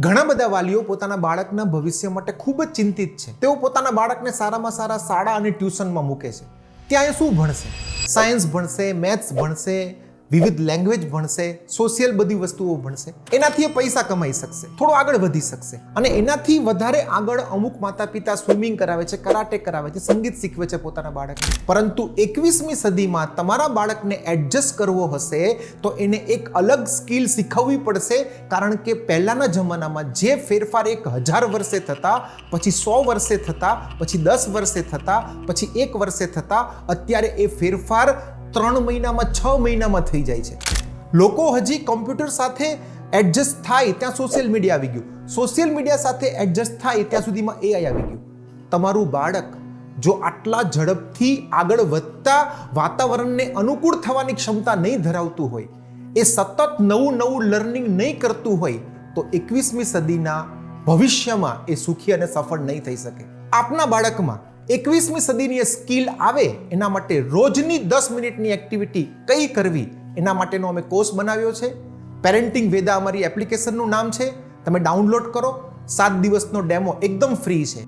ઘણા બધા વાલીઓ પોતાના બાળકના ભવિષ્ય માટે ખૂબ જ ચિંતિત છે. તેઓ પોતાના બાળકને સારામાં સારા શાળા અને ટ્યુશનમાં મૂકે છે. ત્યાં એ શું ભણશે? સાયન્સ ભણશે, મેથ્સ ભણશે, વિવિધ લેંગ્વેજ ભણશે, સોશિયલ બધી વસ્તુઓ ભણશે. એનાથી એ પૈસા કમાઈ શકશે, થોડો આગળ વધી શકશે. અને એનાથી વધારે આગળ અમુક માતા પિતા સ્વિમિંગ કરાવે છે, કરાટે કરાવે છે, સંગીત શીખવે છે પોતાના બાળકને. પરંતુ 21મી સદીમાં તમારા બાળકને એડજસ્ટ કરવો હશે તો એને એક અલગ સ્કિલ શીખવવી પડશે. કારણ કે પહેલાના જમાનામાં જે ફેરફાર 1000 વર્ષે થતા, પછી 100 વર્ષે થતા, પછી 10 વર્ષે થતા, પછી 1 વર્ષે થતા, અત્યારે એ ફેરફાર 3 મહિનામાં 6 મહિનામાં થઈ જાય છે. લોકો હજી કોમ્પ્યુટર સાથે એડજસ્ટ થાય ત્યાં સોશિયલ મીડિયા આવી ગયું, સોશિયલ મીડિયા સાથે એડજસ્ટ થાય ત્યાં સુધીમાં AI આવી ગયું. તમારું બાળક જો આટલા ઝડપથી આગળ વધતા વાતાવરણને અનુકૂળ થવાની ક્ષમતા નહીં ધરાવતું હોય, એ સતત નવું લર્નિંગ નહીં કરતું હોય, તો 21મી સદીના ભવિષ્યમાં એ સુખી અને સફળ નહીં થઈ શકે. આપના બાળકમાં 21મી સદીની એ સ્કિલ આવે એના માટે રોજની 10 મિનિટની એક્ટિવિટી કઈ કરવી એના માટેનો અમે કોર્સ બનાવ્યો છે. પેરેન્ટિંગ વેદા અમારી એપ્લિકેશનનું નામ છે. તમે ડાઉનલોડ કરો. 7 દિવસનો ડેમો એકદમ ફ્રી છે.